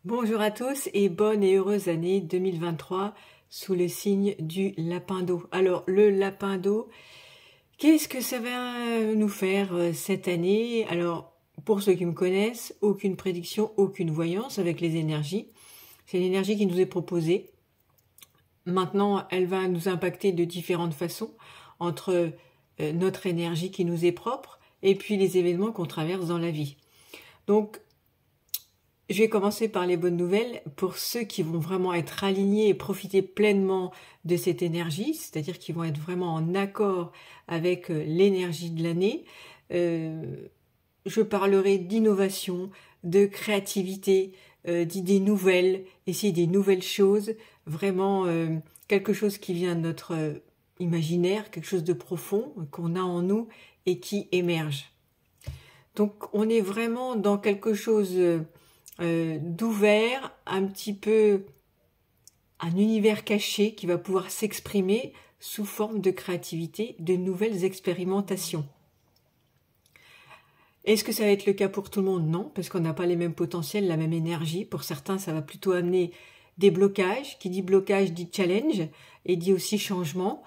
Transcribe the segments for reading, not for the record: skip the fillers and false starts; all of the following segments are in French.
Bonjour à tous et bonne et heureuse année 2023 sous le signe du lapin d'eau. Alors le lapin d'eau, qu'est-ce que ça va nous faire cette année? Alors pour ceux qui me connaissent, aucune prédiction, aucune voyance avec les énergies. C'est l'énergie qui nous est proposée. Maintenant, elle va nous impacter de différentes façons entre notre énergie qui nous est propre et puis les événements qu'on traverse dans la vie. Donc, je vais commencer par les bonnes nouvelles pour ceux qui vont vraiment être alignés et profiter pleinement de cette énergie, c'est-à-dire qui vont être vraiment en accord avec l'énergie de l'année. Je parlerai d'innovation, de créativité, d'idées nouvelles, essayer des nouvelles choses, vraiment quelque chose qui vient de notre imaginaire, quelque chose de profond qu'on a en nous et qui émerge. Donc on est vraiment dans quelque chose d'ouvert, un petit peu un univers caché qui va pouvoir s'exprimer sous forme de créativité, de nouvelles expérimentations. Est-ce que ça va être le cas pour tout le monde? Non, parce qu'on n'a pas les mêmes potentiels, la même énergie. Pour certains, ça va plutôt amener des blocages. Qui dit blocage dit challenge et dit aussi changement.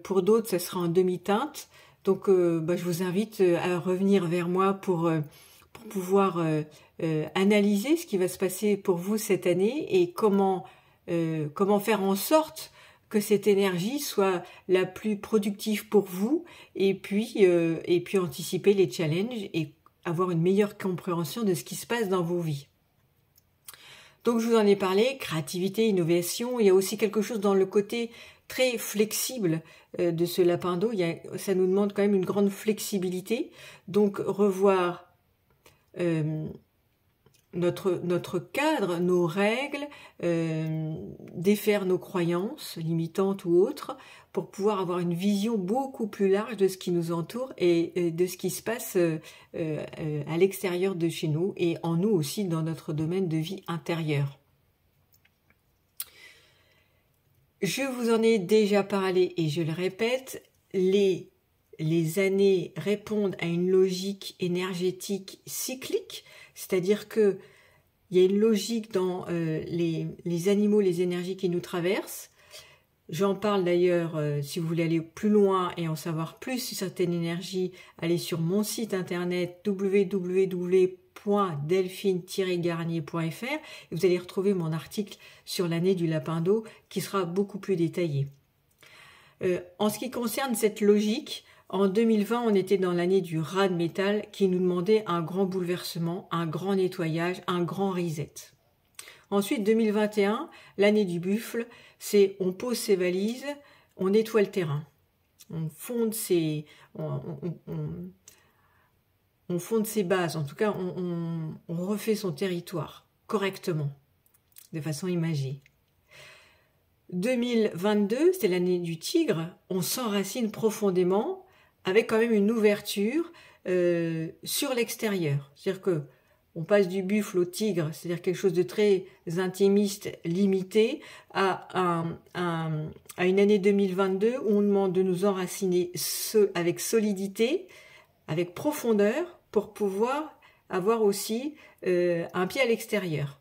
Pour d'autres, ça sera en demi-teinte. Donc, je vous invite à revenir vers moi pour pouvoir analyser ce qui va se passer pour vous cette année et comment faire en sorte que cette énergie soit la plus productive pour vous et puis anticiper les challenges et avoir une meilleure compréhension de ce qui se passe dans vos vies. Donc je vous en ai parlé, créativité, innovation, il y a aussi quelque chose dans le côté très flexible de ce lapin d'eau, ça nous demande quand même une grande flexibilité, donc revoir notre cadre, nos règles, défaire nos croyances limitantes ou autres pour pouvoir avoir une vision beaucoup plus large de ce qui nous entoure et de ce qui se passe à l'extérieur de chez nous et en nous aussi dans notre domaine de vie intérieur. Je vous en ai déjà parlé et je le répète, les années répondent à une logique énergétique cyclique, c'est-à-dire que il y a une logique dans les animaux, les énergies qui nous traversent. J'en parle d'ailleurs, si vous voulez aller plus loin et en savoir plus sur certaines énergies, allez sur mon site internet www.delphine-garnier.fr et vous allez retrouver mon article sur l'année du lapin d'eau qui sera beaucoup plus détaillé. En ce qui concerne cette logique, en 2020, on était dans l'année du raz de métal qui nous demandait un grand bouleversement, un grand nettoyage, un grand reset. Ensuite, 2021, l'année du buffle, c'est on pose ses valises, on nettoie le terrain. On fonde ses bases, en tout cas, on refait son territoire correctement, de façon imagée. 2022, c'est l'année du tigre, on s'enracine profondément avec quand même une ouverture sur l'extérieur. C'est-à-dire que on passe du buffle au tigre, c'est-à-dire quelque chose de très intimiste, limité, à une année 2022 où on demande de nous enraciner avec solidité, avec profondeur, pour pouvoir avoir aussi un pied à l'extérieur.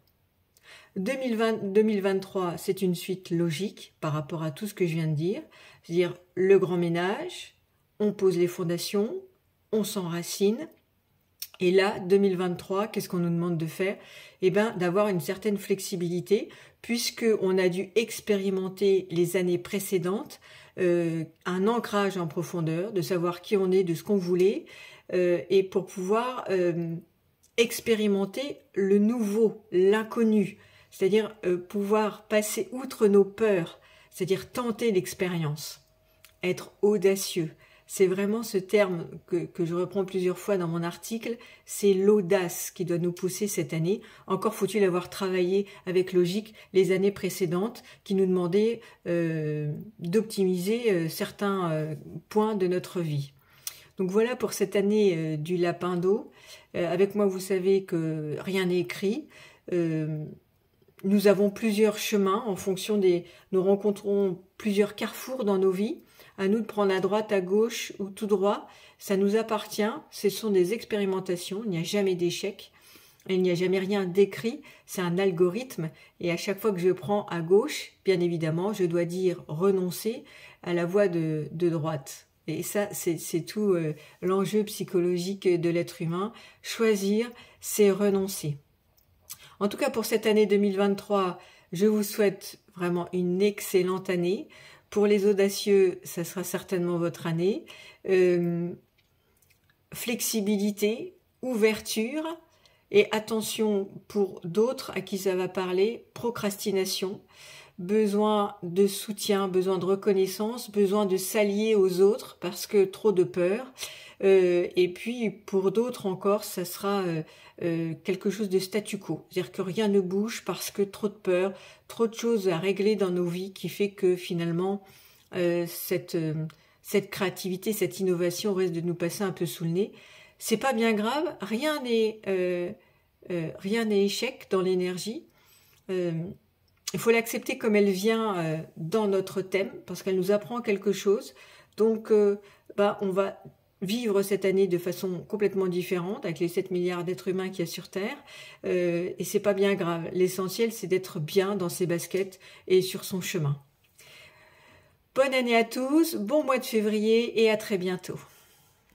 2023, c'est une suite logique par rapport à tout ce que je viens de dire, c'est-à-dire le grand ménage, on pose les fondations, on s'enracine, et là, 2023, qu'est-ce qu'on nous demande de faire? Eh bien, d'avoir une certaine flexibilité, puisqu'on a dû expérimenter les années précédentes, un ancrage en profondeur, de savoir qui on est, de ce qu'on voulait, et pour pouvoir expérimenter le nouveau, l'inconnu, c'est-à-dire pouvoir passer outre nos peurs, c'est-à-dire tenter l'expérience, être audacieux. C'est vraiment ce terme que je reprends plusieurs fois dans mon article, c'est l'audace qui doit nous pousser cette année. Encore faut-il avoir travaillé avec logique les années précédentes qui nous demandaient d'optimiser certains points de notre vie. Donc voilà pour cette année du lapin d'eau. Avec moi, vous savez que rien n'est écrit. Nous avons plusieurs chemins en fonction nous rencontrons plusieurs carrefours dans nos vies. À nous de prendre à droite, à gauche ou tout droit. Ça nous appartient. Ce sont des expérimentations. Il n'y a jamais d'échec. Il n'y a jamais rien d'écrit, c'est un algorithme et à chaque fois que je prends à gauche, bien évidemment, je dois dire renoncer à la voie de droite. Et ça, c'est tout l'enjeu psychologique de l'être humain. Choisir, c'est renoncer. En tout cas, pour cette année 2023, je vous souhaite vraiment une excellente année. Pour les audacieux, ça sera certainement votre année. Flexibilité, ouverture et attention pour d'autres à qui ça va parler, procrastination, besoin de soutien, besoin de reconnaissance, besoin de s'allier aux autres parce que trop de peur. Et puis pour d'autres encore, ça sera quelque chose de statu quo, c'est-à-dire que rien ne bouge parce que trop de peur, trop de choses à régler dans nos vies qui fait que finalement cette créativité, cette innovation risque de nous passer un peu sous le nez. C'est pas bien grave, rien n'est échec dans l'énergie. Il faut l'accepter comme elle vient dans notre thème parce qu'elle nous apprend quelque chose. Donc, on va vivre cette année de façon complètement différente avec les 7 milliards d'êtres humains qu'il y a sur Terre. Et c'est pas bien grave. L'essentiel, c'est d'être bien dans ses baskets et sur son chemin. Bonne année à tous, bon mois de février et à très bientôt.